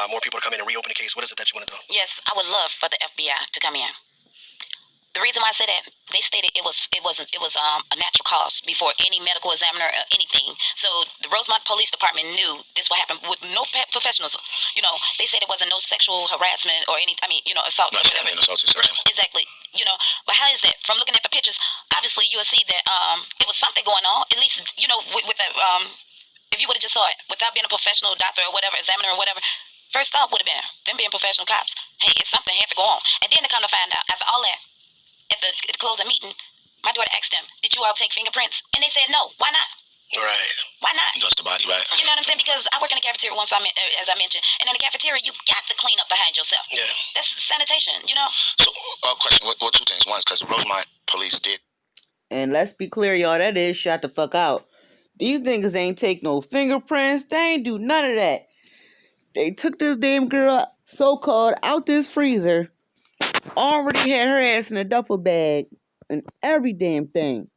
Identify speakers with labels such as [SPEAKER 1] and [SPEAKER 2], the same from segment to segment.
[SPEAKER 1] more people to come in and reopen the case? What is it that you want to do?
[SPEAKER 2] Yes, I would love for the FBI to come in. The reason why I said that, they stated it was a natural cause before any medical examiner or anything. So the Rosemont Police Department knew this would happen with no professionals. You know, they said it wasn't no sexual harassment or any. I mean, you know, assault. Exactly. You know, but how is that? From looking at the pictures, obviously you'll see that it was something going on. At least you know with that. If you would have just saw it without being a professional doctor or whatever, examiner or whatever. First thought would have been them being professional cops. Hey, it's something had to go on, and then to come to find out after all that. At the closing meeting, my daughter asked them, "Did you all take fingerprints?" And they said, "No. Why not?"
[SPEAKER 1] Right.
[SPEAKER 2] Why not?
[SPEAKER 1] Dust the body, right?
[SPEAKER 2] You know what I'm saying? Because I work in the cafeteria once, as I mentioned, and in the cafeteria, you got to clean up behind yourself.
[SPEAKER 1] Yeah.
[SPEAKER 2] That's sanitation, you know?
[SPEAKER 1] So, question, well, two things. One is because Rosemont Police did.
[SPEAKER 3] And let's be clear, y'all, that is shut the fuck out. These niggas ain't take no fingerprints. They ain't do none of that. They took this damn girl, so-called, out this freezer. Already had her ass in a duffel bag. And every damn thing.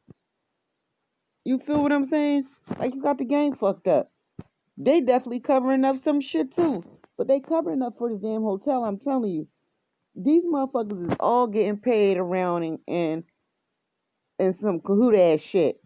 [SPEAKER 3] You feel what I'm saying? Like, you got the game fucked up. They definitely covering up some shit too. But they covering up for this damn hotel, I'm telling you. These motherfuckers is all getting paid around and some cahoot ass shit.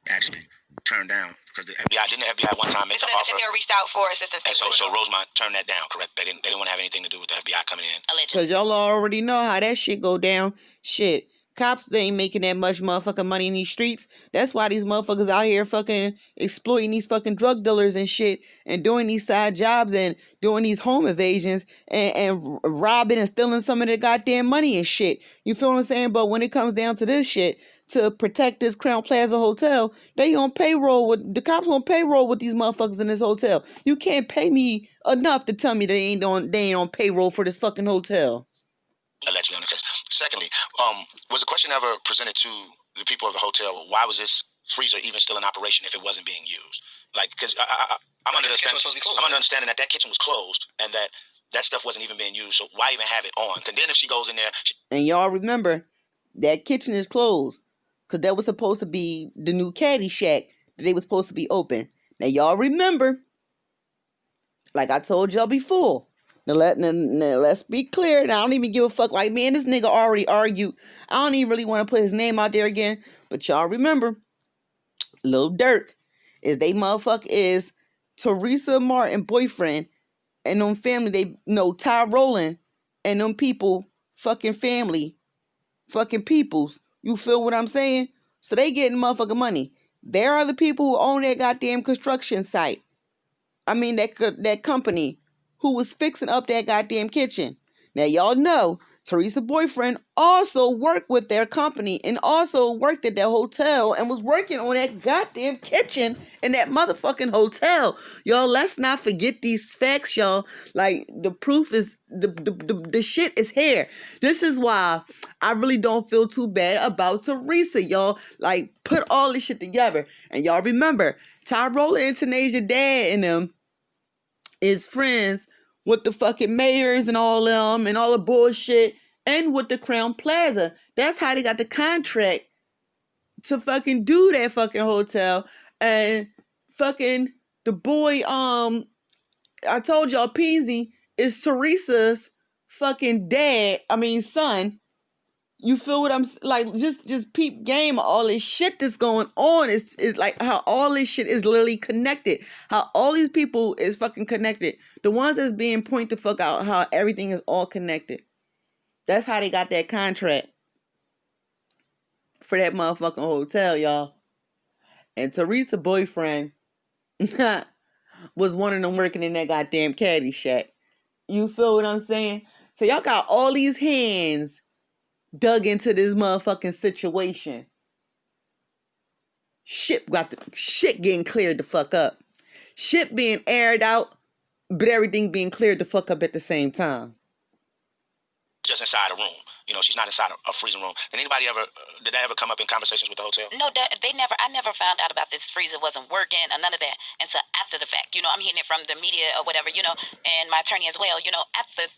[SPEAKER 1] Actually turned down because the FBI one time made an offer.
[SPEAKER 2] They reached out for assistance.
[SPEAKER 1] And so Rosemont turned that down, correct? They didn't want to have anything to do with the FBI coming in.
[SPEAKER 2] Allegedly.
[SPEAKER 3] Because y'all already know how that shit go down. Shit. Cops, they ain't making that much motherfucking money in these streets. That's why these motherfuckers out here fucking exploiting these fucking drug dealers and shit and doing these side jobs and doing these home evasions and robbing and stealing some of their goddamn money and shit. You feel what I'm saying? But when it comes down to this shit, to protect this Crown Plaza hotel, they on payroll with the cops on payroll with these motherfuckers in this hotel. You can't pay me enough to tell me they ain't on payroll for this fucking hotel.
[SPEAKER 1] Allegedly on the case. Secondly, was a question ever presented to the people of the hotel? Why was this freezer even still in operation if it wasn't being used? Like, because I'm under understanding that kitchen was closed and that stuff wasn't even being used. So why even have it on? And then if she goes in there,
[SPEAKER 3] and y'all remember that kitchen is closed because that was supposed to be the new caddy shack that they was supposed to be open. Now y'all remember, like I told y'all before. Now, let's be clear. Now, I don't even give a fuck. Like, man, this nigga already argued. I don't even really want to put his name out there again. But y'all remember, Lil Durk is Teresa Martin boyfriend and them family. They know Ty Rowland and them people, fucking family, fucking peoples. You feel what I'm saying? So they getting motherfucking money. There are the people who own that goddamn construction site. I mean, that company who was fixing up that goddamn kitchen. Now, y'all know Teresa's boyfriend also worked with their company and also worked at that hotel and was working on that goddamn kitchen in that motherfucking hotel. Y'all, let's not forget these facts, y'all. Like, the proof is, the shit is here. This is why I really don't feel too bad about Teresa, y'all. Like, put all this shit together. And y'all remember, Tyrola and Tanasia dad and them is friends with the fucking mayors and all them and all the bullshit and with the Crown Plaza. That's how they got the contract to fucking do that fucking hotel. And fucking the boy, I told y'all Peasy is Teresa's fucking son. You feel what I'm like? Just peep game. All this shit that's going on is like how all this shit is literally connected. How all these people is fucking connected. The ones that's being point the fuck out. How everything is all connected. That's how they got that contract for that motherfucking hotel, y'all. And Teresa's boyfriend was one of them working in that goddamn caddy shack. You feel what I'm saying? So y'all got all these hands dug into this motherfucking situation. Shit getting cleared the fuck up. Shit being aired out, but everything being cleared the fuck up at the same time.
[SPEAKER 1] Just inside a room. You know, she's not inside a freezing room. Did that ever come up in conversations with the hotel?
[SPEAKER 2] No, I never found out about this freezer wasn't working or none of that until after the fact. You know, I'm hearing it from the media or whatever, you know, and my attorney as well, you know, after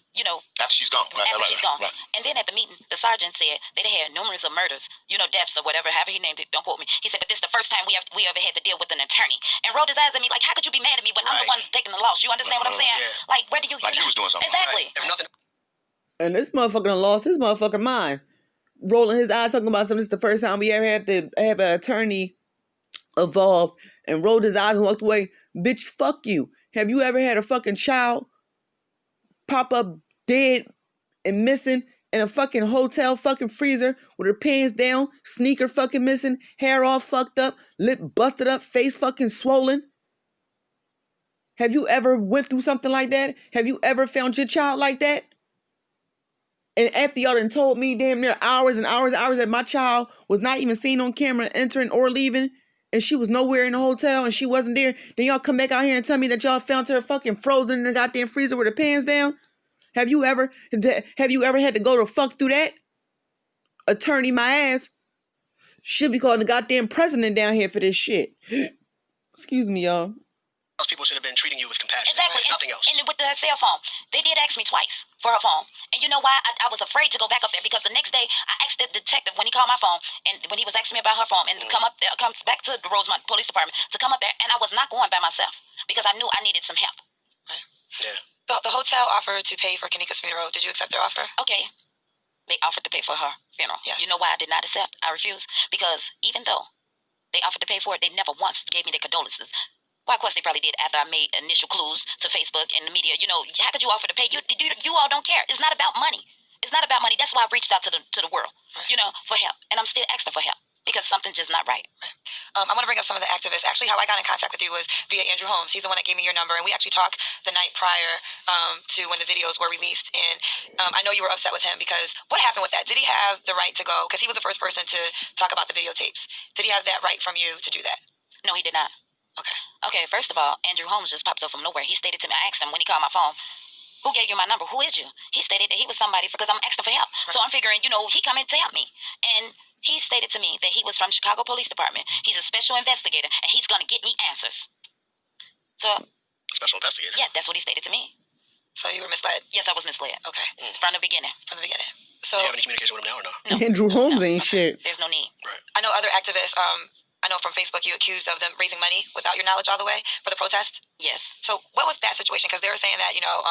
[SPEAKER 2] she's gone. After she's gone. Right. And then at the meeting, the sergeant said they had numerous of murders, you know, deaths or whatever, however he named it, don't quote me. He said, but this is the first time we ever had to deal with an attorney. And rolled his eyes at me like, how could you be mad at me when I'm the one taking the loss? You understand what I'm saying? Yeah. Like, where do you
[SPEAKER 1] was doing something.
[SPEAKER 2] Exactly.
[SPEAKER 1] Right. If nothing.
[SPEAKER 3] And this motherfucker done lost his motherfucking mind. Rolling his eyes talking about something. This is the first time we ever had to have an attorney involved, and rolled his eyes and walked away. Bitch, fuck you. Have you ever had a fucking child pop up dead and missing in a fucking hotel fucking freezer with her pants down, sneaker fucking missing, hair all fucked up, lip busted up, face fucking swollen? Have you ever went through something like that? Have you ever found your child like that? And after y'all done told me damn near hours and hours and hours that my child was not even seen on camera entering or leaving, and she was nowhere in the hotel and she wasn't there, then y'all come back out here and tell me that y'all found her fucking frozen in the goddamn freezer with her pants down? Have you ever had to go to fuck through that? Attorney my ass. Should be calling the goddamn president down here for this shit. Excuse me, y'all.
[SPEAKER 1] Those people should have been treating you with compassion.
[SPEAKER 2] Exactly.
[SPEAKER 1] Right? Nothing else.
[SPEAKER 2] And with her cell phone, they did ask me twice for her phone. And you know why? I was afraid to go back up there because the next day I asked the detective when he called my phone and when he was asking me about her phone and come back to the Rosemont Police Department to come up there, and I was not going by myself because I knew I needed some help.
[SPEAKER 1] Right. Yeah.
[SPEAKER 4] The hotel offered to pay for Kanika's funeral. Did you accept their offer?
[SPEAKER 2] Okay. They offered to pay for her funeral.
[SPEAKER 4] Yes.
[SPEAKER 2] You know why I did not accept? I refused. Because even though they offered to pay for it, they never once gave me their condolences. Well, of course, they probably did after I made initial clues to Facebook and the media. You know, how could you offer to pay? You all don't care. It's not about money. It's not about money. That's why I reached out to the world,
[SPEAKER 4] right,
[SPEAKER 2] you know, for help. And I'm still asking for help because something's just not right.
[SPEAKER 4] I want to bring up some of the activists. Actually, how I got in contact with you was via Andrew Holmes. He's the one that gave me your number, and we actually talked the night prior to when the videos were released. And I know you were upset with him because what happened with that? Did he have the right to go? Because he was the first person to talk about the videotapes. Did he have that right from you to do that?
[SPEAKER 2] No, he did not. Okay, first of all, Andrew Holmes just popped up from nowhere. He stated to me, I asked him when he called my phone, who gave you my number? Who is you? He stated that he was somebody because I'm asking for help. Right. So I'm figuring, you know, he coming to help me. And he stated to me that he was from Chicago Police Department. He's a special investigator, and he's going to get me answers. So,
[SPEAKER 1] special investigator?
[SPEAKER 2] Yeah, that's what he stated to me.
[SPEAKER 4] So you were misled?
[SPEAKER 2] Yes, I was misled.
[SPEAKER 4] Okay.
[SPEAKER 2] From the beginning.
[SPEAKER 4] So,
[SPEAKER 1] do you have any communication with him now or no?
[SPEAKER 3] Andrew Holmes ain't shit.
[SPEAKER 2] There's no need.
[SPEAKER 1] Right.
[SPEAKER 4] I know other activists, I know from Facebook you accused of them raising money without your knowledge all the way for the protest.
[SPEAKER 2] Yes.
[SPEAKER 4] So what was that situation? Because they were saying that, you know,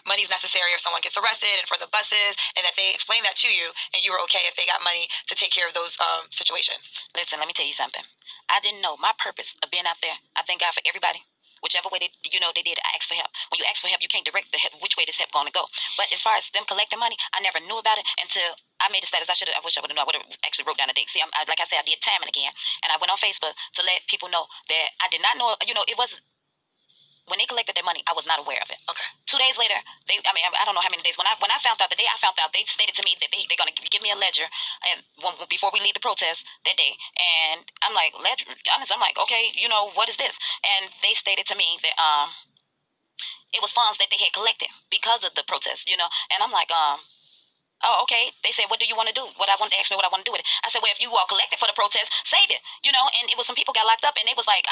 [SPEAKER 4] money's necessary if someone gets arrested and for the buses, and that they explained that to you and you were okay if they got money to take care of those situations.
[SPEAKER 2] Listen, let me tell you something. I didn't know my purpose of being out there. I thank God for everybody. Whichever way they did, I asked for help. When you ask for help, you can't direct the help, which way this help going to go. But as far as them collecting money, I never knew about it until I made a status. I wish I would have known. I would have actually wrote down a date. See, like I said, I did timing again, and I went on Facebook to let people know that I did not know. You know, it was when they collected their money, I was not aware of it.
[SPEAKER 4] Okay.
[SPEAKER 2] 2 days later, I don't know how many days. When I found out, the day I found out, they stated to me that they're going to give me a ledger and before we leave the protest that day. And I'm like, ledger? Honest, I'm like, okay, you know, what is this? And they stated to me that it was funds that they had collected because of the protest, you know. And I'm like, oh, okay. They said, what do you want to do? Ask me what I want to do with it. I said, well, if you all collected for the protest, save it, you know. And it was some people got locked up, and they was like,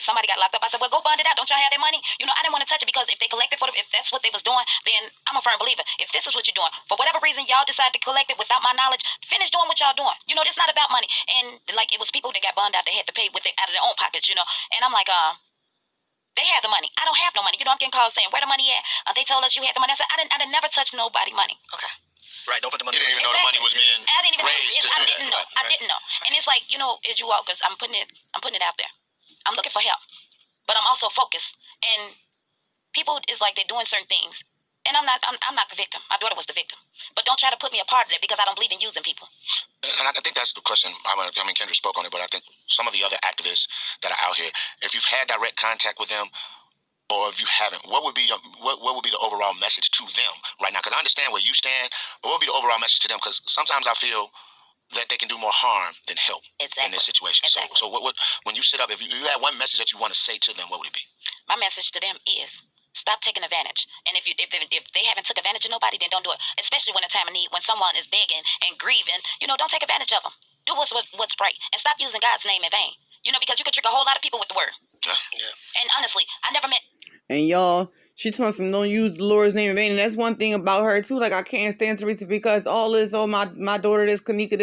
[SPEAKER 2] somebody got locked up. I said, well, go bond it out. Don't y'all have their money? You know, I didn't want to touch it because if they collected if that's what they was doing, then I'm a firm believer. If this is what you're doing, for whatever reason y'all decide to collect it without my knowledge, finish doing what y'all doing. You know, it's not about money. And like, it was people that got bonded out that had to pay with it out of their own pockets, you know. And I'm like, they have the money. I don't have no money. You know, I'm getting calls saying, where the money at? They told us you had the money. I said, I didn't never touch nobody money.
[SPEAKER 4] Okay.
[SPEAKER 1] Right, don't put the money. You didn't even know the money was being raised.
[SPEAKER 2] I didn't know. I didn't know. And it's like, you know, as you walk, because I'm putting it out there. I'm looking for help, but I'm also focused. And people is like they're doing certain things, and I'm not the victim. My daughter was the victim. But don't try to put me a part of that because I don't believe in using people.
[SPEAKER 1] And I think that's the question. I mean, Kendra spoke on it, but I think some of the other activists that are out here, if you've had direct contact with them, or if you haven't, what would be the overall message to them right now? Because I understand where you stand, but what would be the overall message to them? Because sometimes I feel that they can do more harm than help in this situation.
[SPEAKER 2] Exactly.
[SPEAKER 1] So what when you sit up, if you had one message that you want to say to them, what would it be?
[SPEAKER 2] My message to them is stop taking advantage. And if they haven't took advantage of nobody, then don't do it. Especially when a time of need, when someone is begging and grieving, you know, don't take advantage of them. Do what's right, and stop using God's name in vain. You know, because you could trick a whole lot of people with the word.
[SPEAKER 1] Yeah.
[SPEAKER 2] And honestly, I never met.
[SPEAKER 3] And y'all, she told some don't use the Lord's name in vain. And that's one thing about her too. Like, I can't stand Teresa because all this, my daughter this, Kanika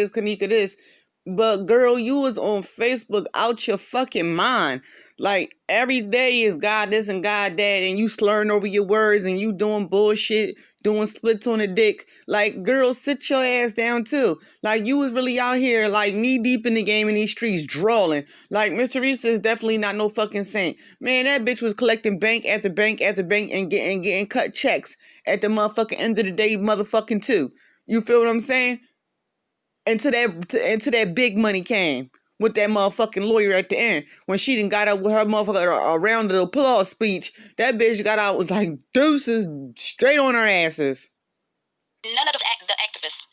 [SPEAKER 3] this. But girl, you was on Facebook out your fucking mind. Like every day is God this and God that, and you slurring over your words and you doing bullshit, doing splits on the dick. Like, girl, sit your ass down too. Like, you was really out here like knee deep in the game in these streets, drawling. Like, Miss Teresa is definitely not no fucking saint. Man, that bitch was collecting bank after bank after bank and getting cut checks at the motherfucking end of the day, motherfucking too. You feel what I'm saying? Until that big money came with that motherfucking lawyer at the end. When she done got out with her motherfucker a round of applause speech, that bitch got out with like deuces straight on her asses.
[SPEAKER 2] None of the activists,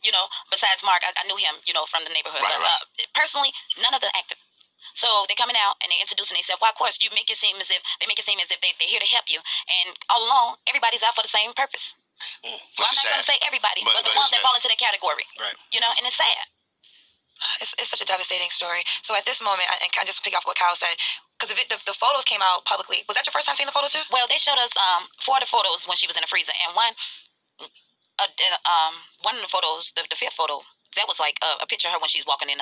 [SPEAKER 2] besides Mark, I knew him, from the neighborhood.
[SPEAKER 1] Right, right.
[SPEAKER 2] Personally, none of the activists. So they're coming out and they introduce and they said, well, of course, they make it seem as if they're here to help you. And all along, everybody's out for the same purpose.
[SPEAKER 1] Well,
[SPEAKER 2] I'm not going to say everybody, but the ones that fall into that category.
[SPEAKER 1] Right.
[SPEAKER 2] And it's sad.
[SPEAKER 4] It's such a devastating story. So at this moment, and kind of just pick off what Kyle said, because the photos came out publicly. Was that your first time seeing the photos too?
[SPEAKER 2] Well, they showed us 4 of the photos when she was in the freezer, and one of the photos, the fifth photo, that was like a picture of her when she's walking in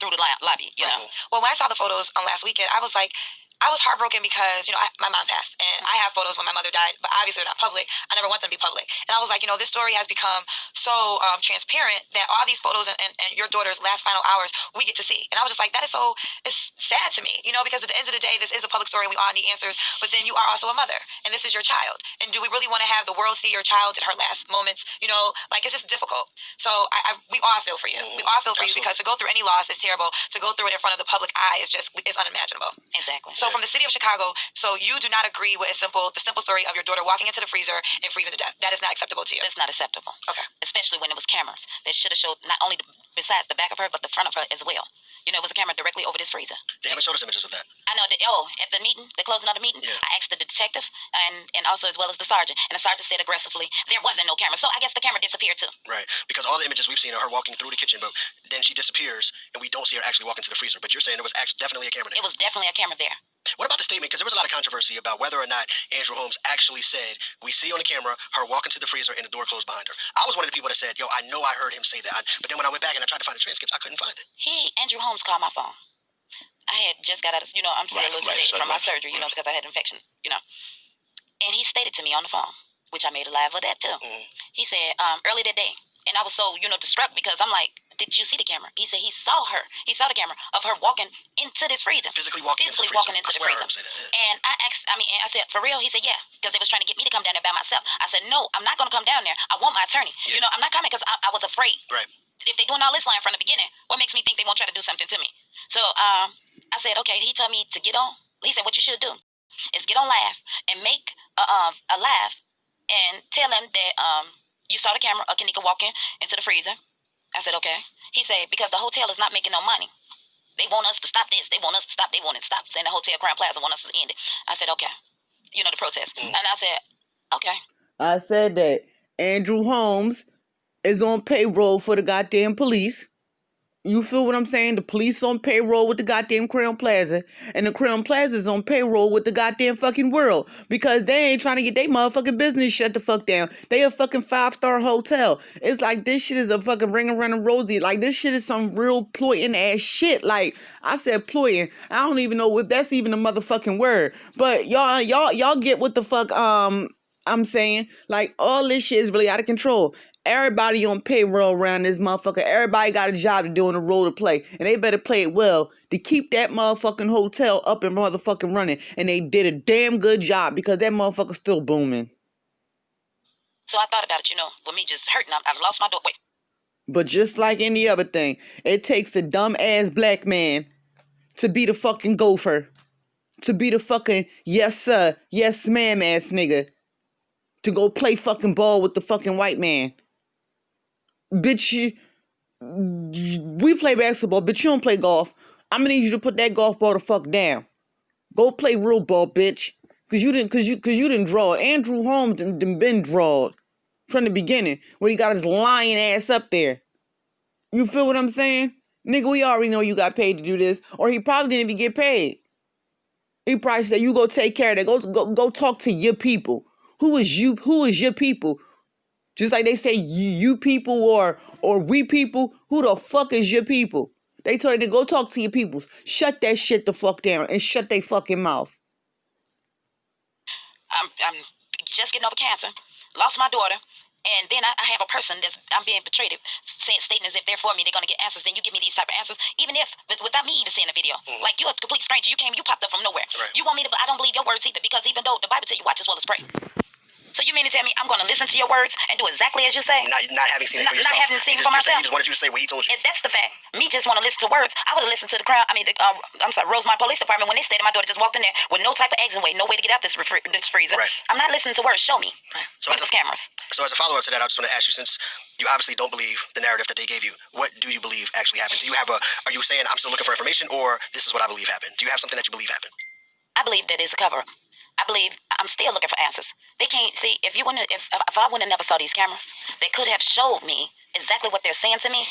[SPEAKER 2] through the lobby.
[SPEAKER 4] Well, when I saw the photos on last weekend, I was heartbroken because, my mom passed and I have photos when my mother died, but obviously they're not public. I never want them to be public. And I was like, this story has become so transparent that all these photos and your daughter's last final hours, we get to see. And I was just like, it's sad to me, because at the end of the day, this is a public story and we all need answers, but then you are also a mother and this is your child. And do we really want to have the world see your child at her last moments? It's just difficult. So we all feel for you. We all feel for you because to go through any loss is terrible. To go through it in front of the public eye is unimaginable.
[SPEAKER 2] Exactly.
[SPEAKER 4] So from the city of Chicago, so you do not agree with the simple story of your daughter walking into the freezer and freezing to death. That is not acceptable to you.
[SPEAKER 2] That's not acceptable.
[SPEAKER 4] Okay.
[SPEAKER 2] Especially when it was cameras. They should have showed not only besides the back of her, but the front of her as well. It was a camera directly over this freezer.
[SPEAKER 1] They haven't showed us images of that.
[SPEAKER 2] I know. At the meeting, the closing of the meeting,
[SPEAKER 1] yeah.
[SPEAKER 2] I asked the detective and also as well as the sergeant. And the sergeant said aggressively, there wasn't no camera. So I guess the camera disappeared too.
[SPEAKER 1] Right. Because all the images we've seen are her walking through the kitchen, but then she disappears and we don't see her actually walk into the freezer. But you're saying there was definitely a camera there.
[SPEAKER 2] It was definitely a camera there.
[SPEAKER 1] What about the statement? Because there was a lot of controversy about whether or not Andrew Holmes actually said, we see on the camera her walk into the freezer and the door closed behind her. I was one of the people that said, I know I heard him say that. But then when I went back and I tried to find the transcripts, I couldn't find it.
[SPEAKER 2] Andrew Holmes called my phone. I had just got out of, I'm still elucidating from my surgery, because I had infection, And he stated to me on the phone, which I made a live of that too.
[SPEAKER 1] Mm-hmm.
[SPEAKER 2] He said, early that day, and I was so, distraught because I'm like, did you see the camera? He said he saw her. He saw the camera of her walking into this freezer.
[SPEAKER 1] Physically walking into the freezer.
[SPEAKER 2] And I asked, I said, for real? He said, yeah, because they was trying to get me to come down there by myself. I said, no, I'm not going to come down there. I want my attorney.
[SPEAKER 1] Yeah.
[SPEAKER 2] I'm not coming because I was afraid.
[SPEAKER 1] Right.
[SPEAKER 2] If they doing all this lying from the beginning, what makes me think they won't try to do something to me? So I said, okay, he told me to get on. He said, what you should do is get on live and make a live and tell them that you saw the camera of Kanika walking into the freezer. I said, okay. He said, because the hotel is not making no money. They want us to stop this. They want us to stop. They want to stop saying the Hotel Crown Plaza want us to end it. I said, okay. The protest. Mm-hmm. And I said, okay.
[SPEAKER 3] I said that Andrew Holmes is on payroll for the goddamn police. You feel what I'm saying? The police on payroll with the goddamn Crown Plaza, and the Crown Plaza is on payroll with the goddamn fucking world because they ain't trying to get their motherfucking business shut the fuck down. They a fucking 5-star hotel. It's like this shit is a fucking ring around the rosy. Like this shit is some real ploying ass shit. Like I said ploying. I don't even know if that's even a motherfucking word. But y'all get what the fuck I'm saying. Like all this shit is really out of control. Everybody on payroll around this motherfucker. Everybody got a job to do and a role to play. And they better play it well to keep that motherfucking hotel up and motherfucking running. And they did a damn good job because that motherfucker's still booming.
[SPEAKER 2] So I thought about it, with me just hurting. I lost my door. Wait.
[SPEAKER 3] But just like any other thing, it takes a dumb ass black man to be the fucking gopher. To be the fucking yes sir, yes ma'am ass nigga. To go play fucking ball with the fucking white man. Bitch, we play basketball, bitch, you don't play golf. I'm gonna need you to put that golf ball the fuck down. Go play real ball, bitch. Cause you didn't draw. Andrew Holmes done been drawed from the beginning when he got his lying ass up there. You feel what I'm saying? Nigga, we already know you got paid to do this. Or he probably didn't even get paid. He probably said, you go take care of that. Go talk to your people. Who is you? Who is your people? Just like they say you people or we people, who the fuck is your people? They told her to go talk to your peoples. Shut that shit the fuck down and shut their fucking mouth.
[SPEAKER 2] I'm just getting over cancer, lost my daughter, and then I have a person I'm being betrayed, stating as if they're for me, they're gonna get answers. Then you give me these type of answers, even if, but without me even seeing the video. Like, you're a complete stranger. You popped up from nowhere. Right. You want me to? I don't believe your words either, because even though the Bible tells you watch as well as pray. So you mean to tell me I'm going to listen to your words and do exactly as you say?
[SPEAKER 1] Not having seen it for yourself.
[SPEAKER 2] Not having seen it for myself.
[SPEAKER 1] He just wanted you to say what he told you.
[SPEAKER 2] And that's the fact. Me just want to listen to words. I would have listened to the crowd. Rosemont Police Department, when they stated my daughter just walked in there with no type of exit way, no way to get out this freezer.
[SPEAKER 1] Right.
[SPEAKER 2] I'm not listening to words. Show me.
[SPEAKER 1] Right. So
[SPEAKER 2] cameras.
[SPEAKER 1] So as a follow-up to that, I just want to ask you, since you obviously don't believe the narrative that they gave you, what do you believe actually happened? Are you saying I'm still looking for information, or this is what I believe happened? Do you have something that you believe happened?
[SPEAKER 2] I believe that it's a cover-up. I believe I'm still looking for answers. They can't see. If I wouldn't have never saw these cameras, they could have showed me exactly what they're saying to me.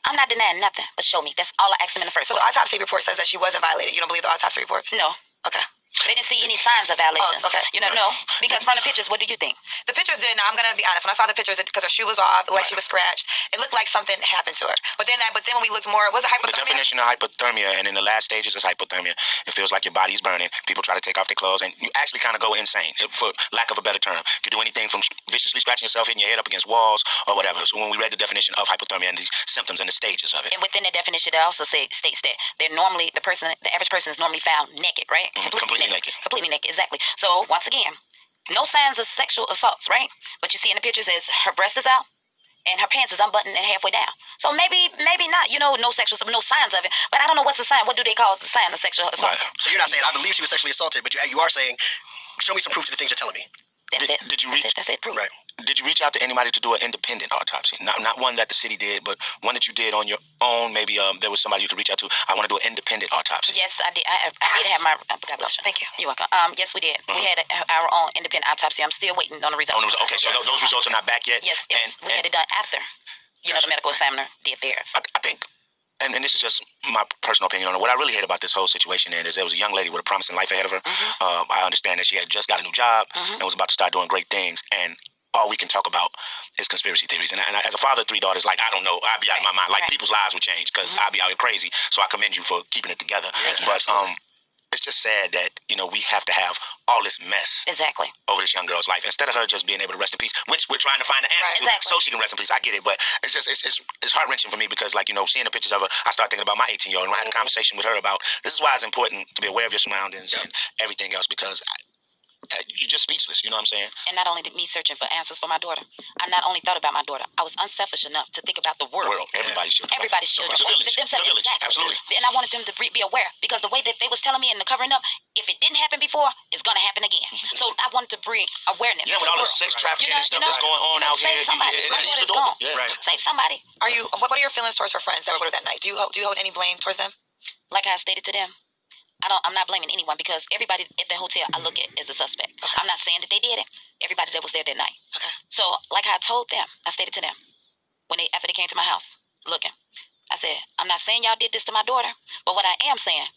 [SPEAKER 2] I'm not denying nothing, but show me. That's all I asked them in the first place.
[SPEAKER 4] So the autopsy report says that she wasn't violated. You don't believe the autopsy report?
[SPEAKER 2] No.
[SPEAKER 4] Okay.
[SPEAKER 2] They didn't see any signs of violations.
[SPEAKER 4] Oh, okay.
[SPEAKER 2] No. Because from the pictures, what do you think?
[SPEAKER 4] The pictures did. Now, I'm going to be honest. When I saw the pictures, because her shoe was off, like she was scratched, it looked like something happened to her. But then when we looked more, was it hypothermia?
[SPEAKER 1] The definition of hypothermia, and in the last stages is hypothermia. It feels like your body's burning. People try to take off their clothes, and you actually kind of go insane, for lack of a better term. You could do anything from viciously scratching yourself, hitting your head up against walls, or whatever. So when we read the definition of hypothermia and these symptoms and the stages of it.
[SPEAKER 2] And within the definition, it also states that they're normally, the average person is normally found naked, right?
[SPEAKER 1] Completely naked.
[SPEAKER 2] Completely naked. Exactly. So once again, no signs of sexual assaults, right? But you see in the pictures is her breast is out and her pants is unbuttoned and halfway down. So maybe not, no signs of it. But I don't know what's the sign. What do they call the sign of sexual assault?
[SPEAKER 1] Right. So you're not saying I believe she was sexually assaulted, but you are saying, show me some proof to the things you're telling me.
[SPEAKER 2] That's it. That's it. Proof.
[SPEAKER 1] Right. Did you reach out to anybody to do an independent autopsy? Not one that the city did, but one that you did on your own. Maybe there was somebody you could reach out to. I want to do an independent autopsy.
[SPEAKER 2] Yes, I did. I did have my. God bless you.
[SPEAKER 4] Thank you.
[SPEAKER 2] You're welcome. Yes, we did. We had our own independent autopsy. I'm still waiting on the results.
[SPEAKER 1] Okay, so those results are not back yet.
[SPEAKER 2] Yes. We had it done after. The medical examiner did theirs.
[SPEAKER 1] I think. And this is just my personal opinion on it. What I really hate about this whole situation is there was a young lady with a promising life ahead of her. I understand that she had just got a new job and was about to start doing great things. And all we can talk about is conspiracy theories. And as a father of 3 daughters, I don't know. I'd be out of my mind. People's lives would change because I'd be out here crazy. So I commend you for keeping it together. But it's just sad that, we have to have all this mess
[SPEAKER 2] exactly
[SPEAKER 1] over this young girl's life instead of her just being able to rest in peace, which we're trying to find the answers to so she can rest in peace. I get it, but it's just it's heart-wrenching for me because, seeing the pictures of her, I start thinking about my 18-year-old and I had a conversation with her about this is why it's important to be aware of your surroundings and everything else, because you're just speechless, you know what I'm saying?
[SPEAKER 2] And not only did me searching for answers for my daughter, I not only thought about my daughter, I was unselfish enough to think about the world.
[SPEAKER 1] Everybody's children.
[SPEAKER 2] Everybody's children.
[SPEAKER 1] The village.
[SPEAKER 2] Exactly.
[SPEAKER 1] Absolutely.
[SPEAKER 2] And I wanted them to be aware because the way that they was telling me in the covering up, if it didn't happen before, it's going to happen again. So I wanted to bring awareness to
[SPEAKER 1] with all
[SPEAKER 2] the
[SPEAKER 1] the sex trafficking and stuff that's going on out
[SPEAKER 2] here. Save somebody. My daughter's gone. Save somebody.
[SPEAKER 4] What are your feelings towards her friends that were with her that night? Do you hold any blame towards them?
[SPEAKER 2] Like I stated to them, I'm not blaming anyone because everybody at the hotel I look at is a suspect. Okay. I'm not saying that they did it. Everybody that was there that night.
[SPEAKER 4] Okay.
[SPEAKER 2] So, like I told them, I stated to them after they came to my house looking, I said, I'm not saying y'all did this to my daughter, but what I am saying,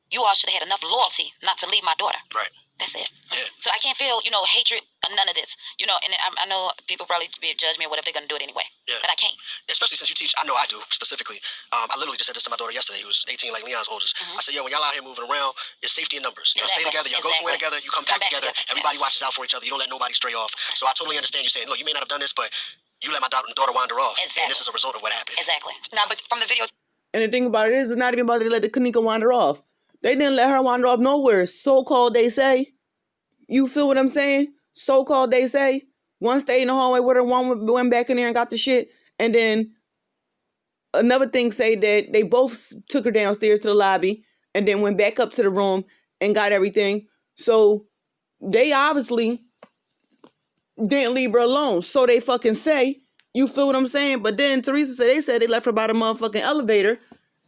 [SPEAKER 2] you all should have had enough loyalty not to leave my daughter.
[SPEAKER 1] Right.
[SPEAKER 2] That's it.
[SPEAKER 1] Yeah.
[SPEAKER 2] So I can't feel, hatred or none of this. And I know people probably judge me or whatever, they're going to do it anyway.
[SPEAKER 1] Yeah.
[SPEAKER 2] But I can't.
[SPEAKER 1] Especially since you teach, I know I do, specifically. I literally just said this to my daughter yesterday, who was 18, like Leon's oldest. I said, when y'all out here moving around, it's safety in numbers. Y'all stay together, y'all go somewhere together, you come back together. Everybody watches out for each other. You don't let nobody stray off. So I totally understand you saying, look, you may not have done this, but you let my daughter wander off.
[SPEAKER 2] Exactly.
[SPEAKER 1] And this is a result of what happened.
[SPEAKER 2] Exactly.
[SPEAKER 4] Now, but from the videos.
[SPEAKER 3] And the thing about it is, it's not even about to let the Kanika wander off. They didn't let her wander off nowhere. So-called, they say. You feel what I'm saying? So-called, they say. One stayed in the hallway with her, one went back in there and got the shit. And then another thing say that they both took her downstairs to the lobby and then went back up to the room and got everything. So they obviously didn't leave her alone. So they fucking say. You feel what I'm saying? But then Teresa said they left her by the motherfucking elevator.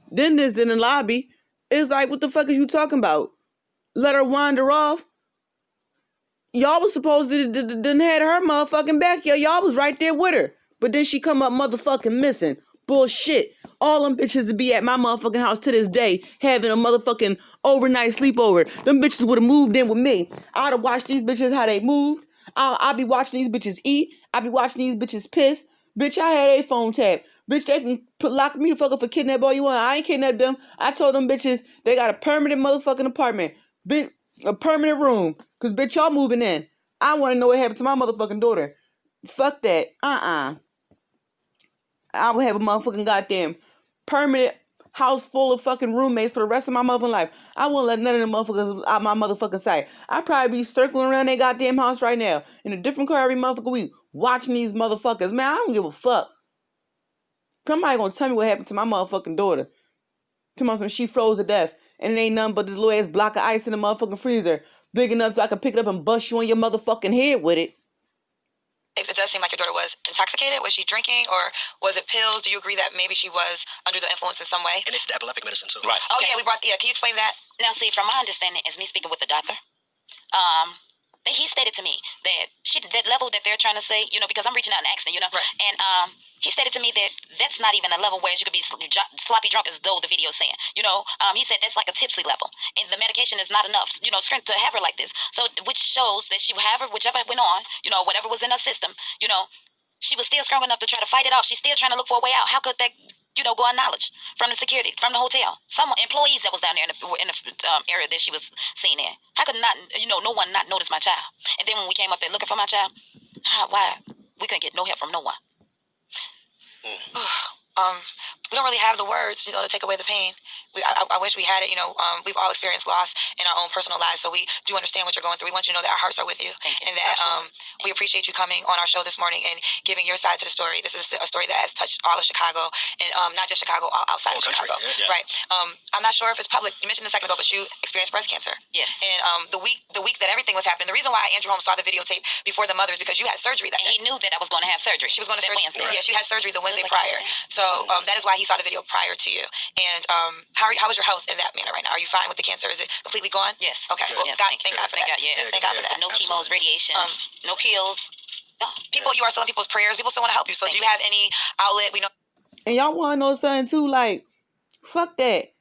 [SPEAKER 3] Then this in the lobby. It's like, what the fuck is you talking about? Let her wander off? Y'all was supposed to done had her motherfucking back. Y'all was right there with her. But then she come up motherfucking missing. Bullshit. All them bitches would be at my motherfucking house to this day having a motherfucking overnight sleepover. Them bitches would have moved in with me. I'd have watched these bitches how they moved. I'll be watching these bitches eat. I'll be watching these bitches piss. Bitch, I had a phone tap. Bitch, they can lock me the fuck up for kidnap all you want. I ain't kidnapped them. I told them bitches they got a permanent motherfucking apartment. Bitch, a permanent room. Because, bitch, y'all moving in. I want to know what happened to my motherfucking daughter. Fuck that. I would have a motherfucking goddamn permanent house full of fucking roommates for the rest of my motherfucking life. I won't let none of them motherfuckers out my motherfucking sight. I'd probably be circling around that goddamn house right now in a different car every motherfucking week watching these motherfuckers. Man, I don't give a fuck. Somebody gonna tell me what happened to my motherfucking daughter. Tomorrow she froze to death and it ain't nothing but this little ass block of ice in the motherfucking freezer big enough so I can pick it up and bust you on your motherfucking head with it.
[SPEAKER 4] It does seem like your daughter was intoxicated. Was she drinking or was it pills? Do you agree that maybe she was under the influence in some way?
[SPEAKER 1] And it's the epileptic medicine too. Right.
[SPEAKER 4] Oh, yeah, can you explain that?
[SPEAKER 2] Now, see, from my understanding, as me speaking with the doctor, he stated to me that that level that they're trying to say, because I'm reaching out and asking,
[SPEAKER 4] Right.
[SPEAKER 2] and he stated to me that that's not even a level where you could be sloppy drunk as though the video's saying, he said that's like a tipsy level, and the medication is not enough, strength to have her like this. So, which shows that she would have her, whichever went on, whatever was in her system, she was still strong enough to try to fight it off. She's still trying to look for a way out. How could that, go unacknowledged from the security, from the hotel? Some employees that was down there in the area that she was seen in. How could not, no one not notice my child? And then when we came up there looking for my child, why? We couldn't get no help from no one.
[SPEAKER 4] We don't really have the words, to take away the pain. I wish we had it. We've all experienced loss in our own personal lives, so we do understand what you're going through. We want you to know that our hearts are with you, and that we appreciate you coming on our show this morning and giving your side to the story. This is a story that has touched all of Chicago, and not just Chicago, outside of Chicago.
[SPEAKER 1] Yeah.
[SPEAKER 4] Right. I'm not sure if it's public. You mentioned a second ago, but you experienced breast cancer.
[SPEAKER 2] Yes.
[SPEAKER 4] And the week that everything was happening, the reason why Andrew Holmes saw the videotape before the mother is because you had surgery that day.
[SPEAKER 2] And he knew that I was going to have surgery.
[SPEAKER 4] She was going to surgery.
[SPEAKER 2] Wednesday.
[SPEAKER 4] Yeah, she had surgery the Wednesday prior. So that is why he saw the video prior to you. And how is your health in that manner right now? Are you fine with the cancer? Is it completely gone?
[SPEAKER 2] Yes.
[SPEAKER 4] Okay.
[SPEAKER 2] Yes.
[SPEAKER 4] Well, thank God for that.
[SPEAKER 2] Thank God for that. No chemos, radiation, no pills. No.
[SPEAKER 4] People, you are still in people's prayers. People still want to help you. So do you have any outlet? We know.
[SPEAKER 3] And y'all want to know something too? Like, fuck that.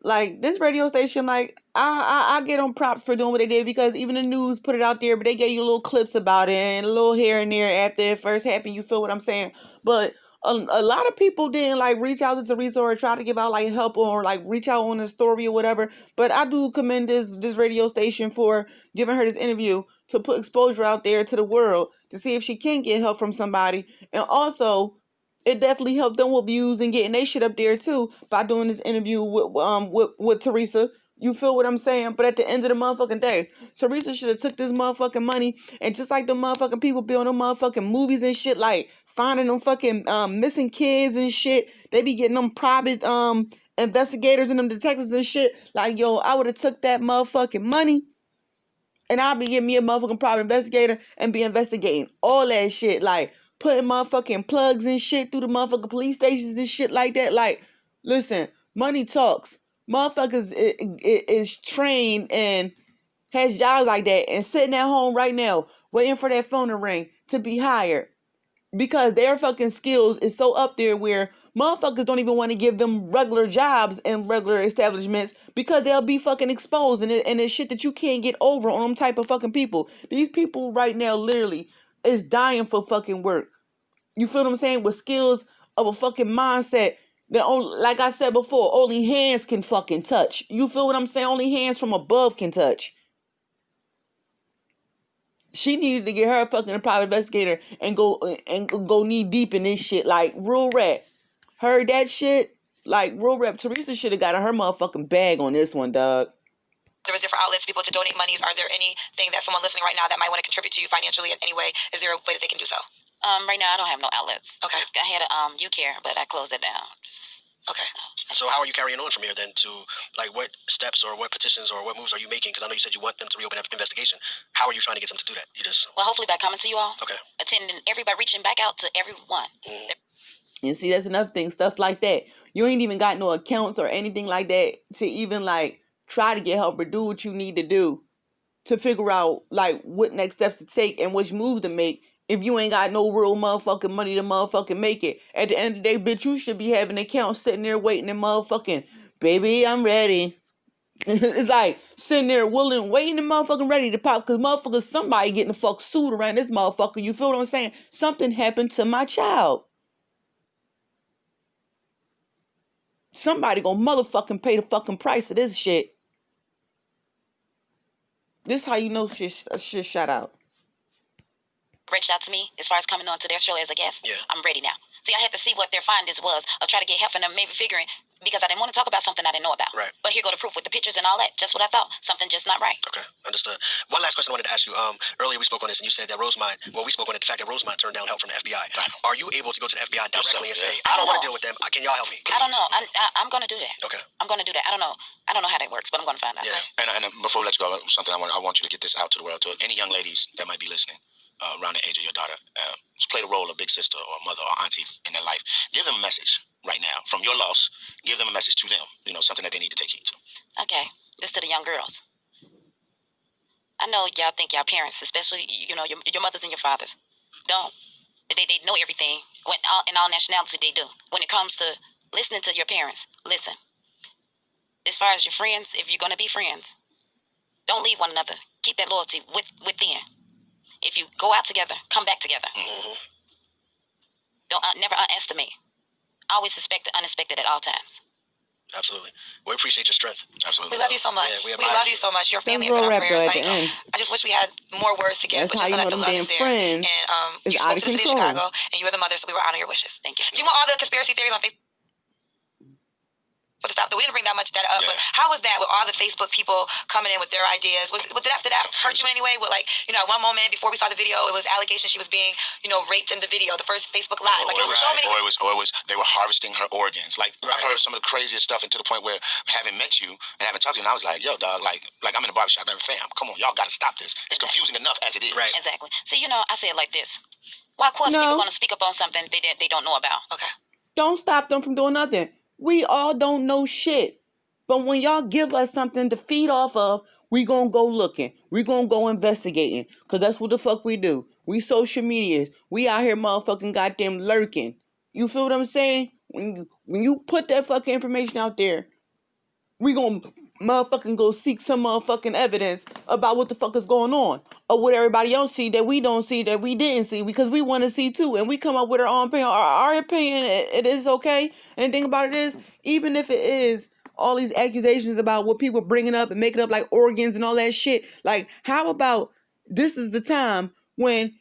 [SPEAKER 3] Like, this radio station, like, I get them props for doing what they did because even the news put it out there, but they gave you little clips about it and a little here and there after it first happened. You feel what I'm saying? But a lot of people didn't, like, reach out to Teresa or try to give out, like, help or, like, reach out on the story or whatever. But I do commend this radio station for giving her this interview to put exposure out there to the world to see if she can get help from somebody. And also, it definitely helped them with views and getting their shit up there too by doing this interview with Teresa. You feel what I'm saying? But at the end of the motherfucking day, Teresa should have took this motherfucking money and just like the motherfucking people be on them motherfucking movies and shit, like finding them fucking missing kids and shit. They be getting them private investigators and them detectives and shit. Like, yo, I would have took that motherfucking money and I'll be getting me a motherfucking private investigator and be investigating all that shit. Like, putting motherfucking plugs and shit through the motherfucking police stations and shit like that. Like, listen, money talks. Motherfuckers is trained and has jobs like that and sitting at home right now waiting for that phone to ring to be hired. Because their fucking skills is so up there where motherfuckers don't even want to give them regular jobs in regular establishments because they'll be fucking exposed and it's shit that you can't get over on them type of fucking people. These people right now literally is dying for fucking work. You feel what I'm saying? With skills of a fucking mindset that, only, like I said before, only hands can fucking touch. You feel what I'm saying? Only hands from above can touch. She needed to get her fucking private investigator and go knee deep in this shit. Like, real rap. Heard that shit? Like, real rap. Teresa should have got her motherfucking bag on this one, dog.
[SPEAKER 4] There was different outlets, people to donate monies. Are there anything that someone listening right now that might want to contribute to you financially in any way? Is there a way that they can do so?
[SPEAKER 2] Right now I don't have no outlets.
[SPEAKER 4] Okay.
[SPEAKER 2] I had a UCare, but I closed it down.
[SPEAKER 4] Okay.
[SPEAKER 1] So how are you carrying on from here then to, like, what steps or what petitions or what moves are you making? Because I know you said you want them to reopen that investigation. How are you trying to get them to do that?
[SPEAKER 2] Well, hopefully by coming to you all.
[SPEAKER 1] Okay.
[SPEAKER 2] Attending everybody, reaching back out to everyone.
[SPEAKER 3] You see, that's another thing, stuff like that. You ain't even got no accounts or anything like that to even, like, try to get help or do what you need to do to figure out, like, what next steps to take and which moves to make if you ain't got no real motherfucking money to motherfucking make it. At the end of the day, bitch, you should be having an account sitting there waiting and motherfucking, baby, I'm ready. It's like sitting there willing, waiting and motherfucking ready to pop because motherfuckers, somebody getting the fuck sued around this motherfucker. You feel what I'm saying? Something happened to my child. Somebody gonna motherfucking pay the fucking price of this shit. This how you know shit shut out.
[SPEAKER 2] Reached out to me as far as coming on to their show as a guest.
[SPEAKER 1] Yeah.
[SPEAKER 2] I'm ready now. See, I had to see what their findings was of try to get help from them, maybe figuring, because I didn't want to talk about something I didn't know about.
[SPEAKER 1] Right.
[SPEAKER 2] But here go the proof with the pictures and all that. Just what I thought. Something just not right.
[SPEAKER 1] Okay, understood. One last question I wanted to ask you. Earlier we spoke on this, and you said that Rosemont. Well, we spoke on it, the fact that Rosemont turned down help from the FBI. Right. Are you able to go to the FBI directly and say, I don't want to deal with them. Can y'all help me? Please?
[SPEAKER 2] I don't know. I'm going to do that.
[SPEAKER 1] Okay.
[SPEAKER 2] I'm going to do that. I don't know how that works, but I'm going to find out.
[SPEAKER 1] Yeah. And before we let you go, something I want you to get this out to the world, to any young ladies that might be listening. Around the age of your daughter, play the role of big sister or mother or auntie in their life. Give them a message right now from your loss. Give them a message to them. You know, something that they need to take heed to.
[SPEAKER 2] Okay, this to the young girls. I know y'all think y'all parents, especially your mothers and your fathers, don't. They know everything. In all nationality, they do. When it comes to listening to your parents, listen. As far as your friends, if you're gonna be friends, don't leave one another. Keep that loyalty within. If you go out together, come back together.
[SPEAKER 1] Mm-hmm.
[SPEAKER 2] Don't never underestimate. Always suspect the unexpected at all times.
[SPEAKER 1] Absolutely. We appreciate your strength. Absolutely.
[SPEAKER 4] We love you so much.
[SPEAKER 1] Yeah,
[SPEAKER 4] we love you so much. Your family is
[SPEAKER 3] Real
[SPEAKER 4] in our
[SPEAKER 3] rap
[SPEAKER 4] prayers.
[SPEAKER 3] though,
[SPEAKER 4] Like,
[SPEAKER 3] at the end.
[SPEAKER 4] I just wish we had more words to give,
[SPEAKER 3] That's
[SPEAKER 4] but
[SPEAKER 3] how
[SPEAKER 4] just
[SPEAKER 3] you
[SPEAKER 4] know
[SPEAKER 3] know
[SPEAKER 4] that the
[SPEAKER 3] them
[SPEAKER 4] love
[SPEAKER 3] damn
[SPEAKER 4] is there.
[SPEAKER 3] friends
[SPEAKER 4] And
[SPEAKER 3] is
[SPEAKER 4] you
[SPEAKER 3] out
[SPEAKER 4] spoke
[SPEAKER 3] of
[SPEAKER 4] to the city of
[SPEAKER 3] control.
[SPEAKER 4] Chicago, and you are the mother, so we will honor your wishes.
[SPEAKER 2] Thank you.
[SPEAKER 4] Do you want all the conspiracy theories on Facebook? To stop, we didn't bring that much that up, but how was that with all the Facebook people coming in with their ideas? Did that hurt you in any way? With at one moment before we saw the video, it was allegations she was being, raped in the video, the first Facebook Live. It was so many.
[SPEAKER 1] Or it was they were harvesting her organs. I've heard some of the craziest stuff, and to the point where having met you and having talked to you, and I was like, yo, dog, like I'm in the barbershop, I'm fam, come on, y'all got to stop this. It's confusing enough as it is.
[SPEAKER 2] Right. Exactly. See, I say it like this. Why, of course, people going to speak up on something they don't know about.
[SPEAKER 4] Okay.
[SPEAKER 3] Don't stop them from doing nothing. We all don't know shit. But when y'all give us something to feed off of, we gonna go looking. We gonna go investigating. Because that's what the fuck we do. We social media. We out here motherfucking goddamn lurking. You feel what I'm saying? When you put that fucking information out there, we gonna motherfucking go seek some motherfucking evidence about what the fuck is going on. Or what everybody else see that we don't see, that we didn't see, because we want to see too. And we come up with our own opinion. Our opinion, it is okay. And the thing about it is, even if it is all these accusations about what people bringing up and making up like organs and all that shit, like how about this is the time when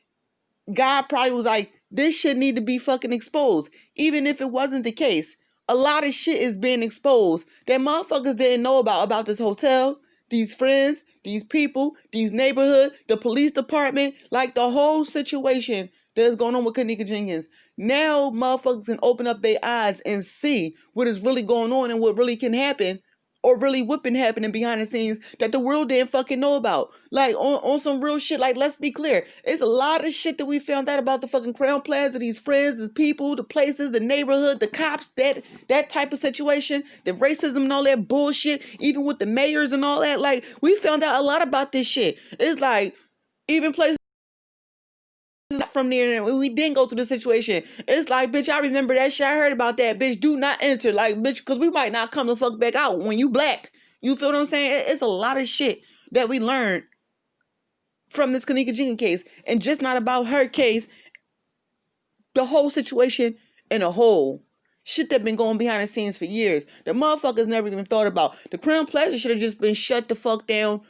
[SPEAKER 3] God probably was like, this shit need to be fucking exposed. Even if it wasn't the case. A lot of shit is being exposed that motherfuckers didn't know about this hotel, these friends, these people, these neighborhood, the police department, like the whole situation that's going on with Kenneka Jenkins. Now motherfuckers can open up their eyes and see what is really going on and what really can happen, or really what been happening behind the scenes that the world didn't fucking know about. Like, on some real shit, like, let's be clear. It's a lot of shit that we found out about the fucking Crown Plaza, these friends, the people, the places, the neighborhood, the cops, that type of situation, the racism and all that bullshit, even with the mayors and all that. Like, we found out a lot about this shit. It's like, even places from there, and we didn't go through the situation. It's like, bitch, I remember that shit. I heard about that, bitch. Do not enter, like, bitch, because we might not come the fuck back out when you black. You feel what I'm saying? It's a lot of shit that we learned from this Kenneka Jenkins case, and just not about her case. The whole situation in a whole. Shit that been going behind the scenes for years. The motherfuckers never even thought about. The Crown Plaza should have just been shut the fuck down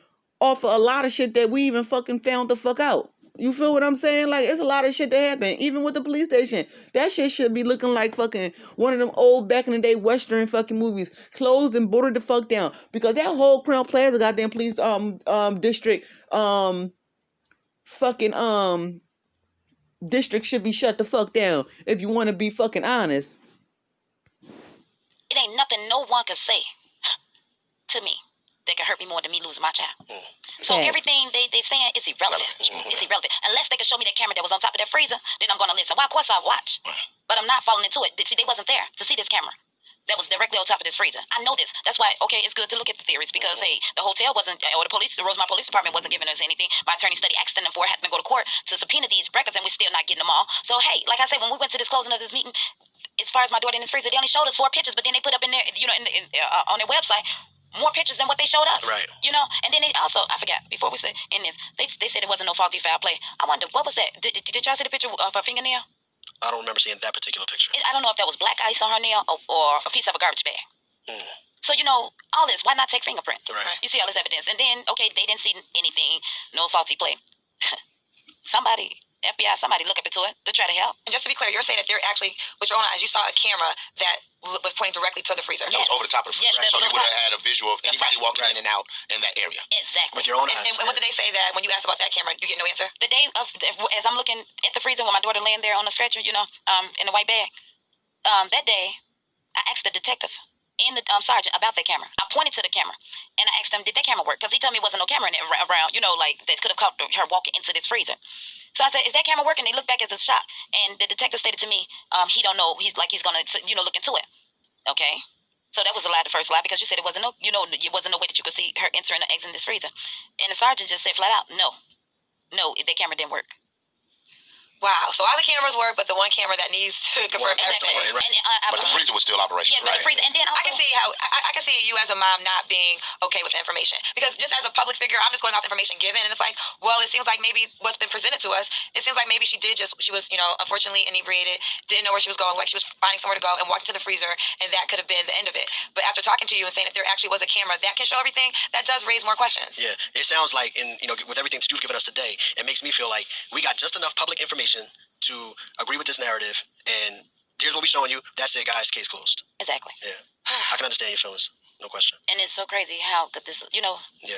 [SPEAKER 3] off of a lot of shit that we even fucking found the fuck out. You feel what I'm saying? Like, it's a lot of shit that happened. Even with the police station. That shit should be looking like fucking one of them old back in the day Western fucking movies. Closed and boarded the fuck down. Because that whole Crown Plaza goddamn police district district should be shut the fuck down. If you want to be fucking honest.
[SPEAKER 2] It ain't nothing no one can say to me that can hurt me more than me losing my child. So everything they saying is irrelevant. It's irrelevant. Unless they can show me that camera that was on top of that freezer, then I'm going to listen. Well, of course I'll watch. But I'm not falling into it. See, they wasn't there to see this camera that was directly on top of this freezer. I know this. That's why, okay, it's good to look at the theories because, hey, the hotel wasn't, or the Rosemont Police Department wasn't giving us anything. My attorney studied accident for having to go to court to subpoena these records, and we're still not getting them all. So, hey, like I said, when we went to this closing of this meeting, as far as my daughter in this freezer, they only showed us 4 pictures, but then they put up in there, on their website, more pictures than what they showed us.
[SPEAKER 1] Right.
[SPEAKER 2] And then they also, I forgot, before we said in this, they said it wasn't no faulty foul play. I wonder, what was that? Did y'all see the picture of her fingernail?
[SPEAKER 1] I don't remember seeing that particular picture.
[SPEAKER 2] I don't know if that was black ice on her nail or a piece of a garbage bag. So, all this, why not take fingerprints?
[SPEAKER 1] Right.
[SPEAKER 2] You see all this evidence. And then, okay, they didn't see anything, no faulty play. Somebody, FBI, somebody look up into it to try to help.
[SPEAKER 4] And just to be clear, you're saying that they're actually, with your own eyes, you saw a camera that was pointing directly to the freezer.
[SPEAKER 1] That was over the top of the freezer.
[SPEAKER 2] Yes,
[SPEAKER 1] So you would have had a visual of anybody walking in and out in that area.
[SPEAKER 2] Exactly.
[SPEAKER 1] With your own eyes.
[SPEAKER 4] And what did they say that when you asked about that camera, you get no answer?
[SPEAKER 2] The day of, as I'm looking at the freezer with my daughter laying there on the stretcher, in the white bag, that day, I asked the detective and the sergeant about that camera. I pointed to the camera and I asked him, did that camera work? Because he told me it wasn't no camera in it around, that could have caught her walking into this freezer. So I said, is that camera working? They looked back as a shock. And the detective stated to me, he don't know. He's going to, look into it. Okay. So that was the first lie, because you said it wasn't it wasn't no way that you could see her entering or exiting this freezer. And the sergeant just said flat out, no, that camera didn't work.
[SPEAKER 4] Wow. So all the cameras work, but the one camera that needs to confirm everything.
[SPEAKER 1] Right. But the freezer was still operational.
[SPEAKER 2] Yeah, but the freezer. And then also,
[SPEAKER 4] I can see how I can see you as a mom not being okay with the information, because just as a public figure, I'm just going off the information given, and it's like, well, it seems like maybe what's been presented to us, it seems like maybe she was, unfortunately inebriated, didn't know where she was going, like she was finding somewhere to go, and walked into the freezer, and that could have been the end of it. But after talking to you and saying that there actually was a camera that can show everything, that does raise more questions.
[SPEAKER 5] Yeah, it sounds like, with everything that you've given us today, it makes me feel like we got just enough public information to agree with this narrative, and here's what we're showing you. That's it, guys. Case closed.
[SPEAKER 2] Exactly.
[SPEAKER 5] Yeah, I can understand your feelings. No question.
[SPEAKER 2] And it's so crazy how could this,
[SPEAKER 5] Yeah.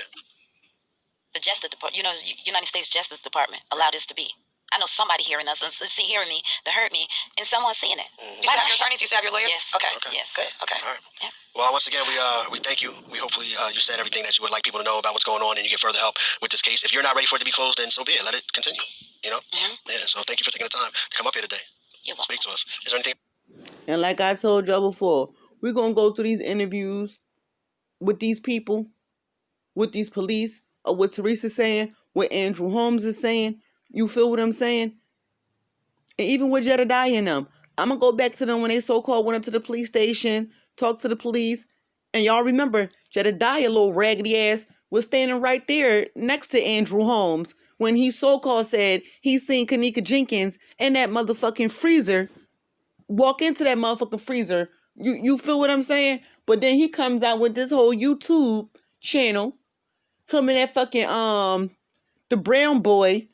[SPEAKER 2] the Justice Department, United States Justice Department allowed this to be. I know somebody hearing us, hearing me, that heard me, and someone seeing it.
[SPEAKER 4] You still have your attorneys? You still have your lawyers?
[SPEAKER 2] Yes.
[SPEAKER 4] Okay.
[SPEAKER 2] Yes.
[SPEAKER 4] Good. Okay.
[SPEAKER 5] All right.
[SPEAKER 2] Yeah.
[SPEAKER 5] Well, once again, we thank you. We hopefully you said everything that you would like people to know about what's going on, and you get further help with this case. If you're not ready for it to be closed, then so be it. Let it continue.
[SPEAKER 2] Mm-hmm.
[SPEAKER 5] Yeah. So thank you for taking the time to come up here today.
[SPEAKER 2] You're welcome.
[SPEAKER 5] Speak to us. Is there anything?
[SPEAKER 3] And like I told y'all before, we're going to go through these interviews with these people, with these police, or what Teresa's saying, what Andrew Holmes is saying. You feel what I'm saying? And even with Jedediah and them, I'm going to go back to them when they so-called went up to the police station, talked to the police. And y'all remember, Jedediah, little raggedy ass, was standing right there next to Andrew Holmes when he so-called said he seen Kanika Jenkins in that motherfucking freezer, walk into that motherfucking freezer. You feel what I'm saying? But then he comes out with this whole YouTube channel, him and that fucking, the brown boy.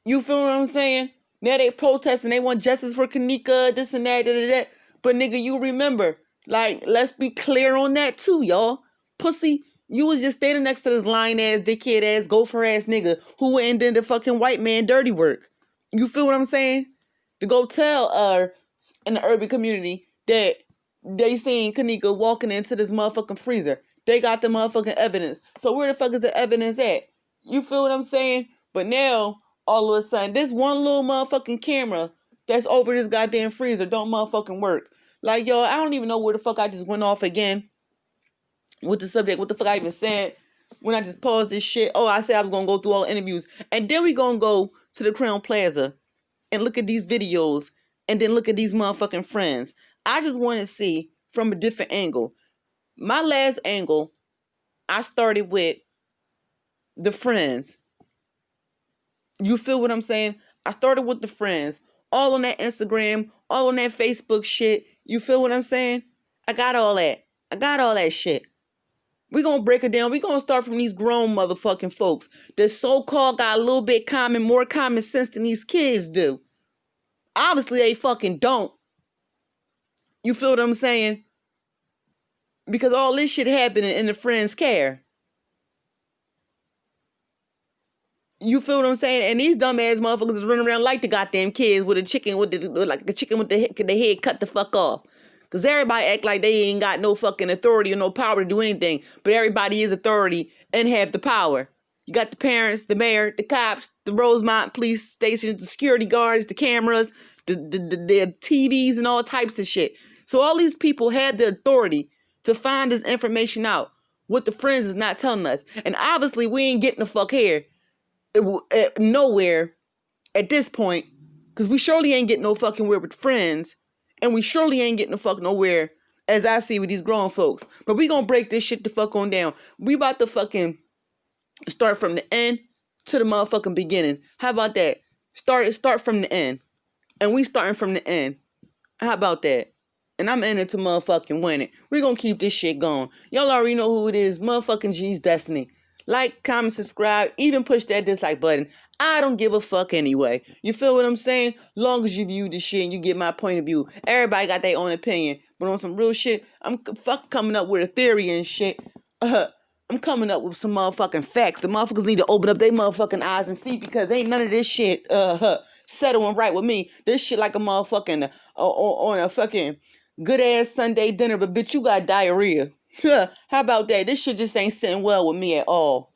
[SPEAKER 3] You feel what I'm saying? Now they protesting, they want justice for Kanika, this and that, that. But nigga, you remember, like, let's be clear on that too, y'all. Pussy, you was just standing next to this lying ass, dickhead ass, gopher ass nigga who went and did the fucking white man dirty work. You feel what I'm saying? To go tell in the urban community that they seen Kanika walking into this motherfucking freezer. They got the motherfucking evidence. So where the fuck is the evidence at? You feel what I'm saying? But now, all of a sudden, this one little motherfucking camera that's over this goddamn freezer don't motherfucking work. Like, yo, I don't even know where the fuck I just went off again with the subject. What the fuck I even said when I just paused this shit. Oh, I said I was going to go through all the interviews. And then we going to go to the Crown Plaza and look at these videos and then look at these motherfucking friends. I just want to see from a different angle. My last angle, I started with the friends. You feel what I'm saying? I started with the friends. All on that Instagram, all on that Facebook shit. You feel what I'm saying? I got all that. I got all that shit. We're going to break it down. We're going to start from these grown motherfucking folks that so-called got a little bit more common sense than these kids do. Obviously, they fucking don't. You feel what I'm saying? Because all this shit happened in the friends' care. You feel what I'm saying? And these dumbass motherfuckers is running around like the goddamn kids with a chicken with the head cut the fuck off. Because everybody act like they ain't got no fucking authority or no power to do anything. But everybody is authority and have the power. You got the parents, the mayor, the cops, the Rosemont police stations, the security guards, the cameras, the TVs and all types of shit. So all these people have the authority to find this information out. What the friends is not telling us. And obviously we ain't getting the fuck here. Nowhere at this point. Because we surely ain't getting no fucking where with friends. And we surely ain't getting the fuck nowhere, as I see with these grown folks. But we gonna break this shit the fuck on down. We about to fucking start from the end to the motherfucking beginning. How about that? Start from the end. And we starting from the end. How about that? And I'm in it to motherfucking win it. We're gonna keep this shit going. Y'all already know who it is. Motherfucking G's Destiny. Like, comment, subscribe, even push that dislike button. I don't give a fuck anyway. You feel what I'm saying? Long as you view the shit and you get my point of view. Everybody got their own opinion. But on some real shit, I'm coming up with a theory and shit. I'm coming up with some motherfucking facts. The motherfuckers need to open up their motherfucking eyes and see, because ain't none of this shit settling right with me. This shit like a motherfucking on a fucking good ass Sunday dinner, but bitch, you got diarrhea. How about that? This shit just ain't sitting well with me at all.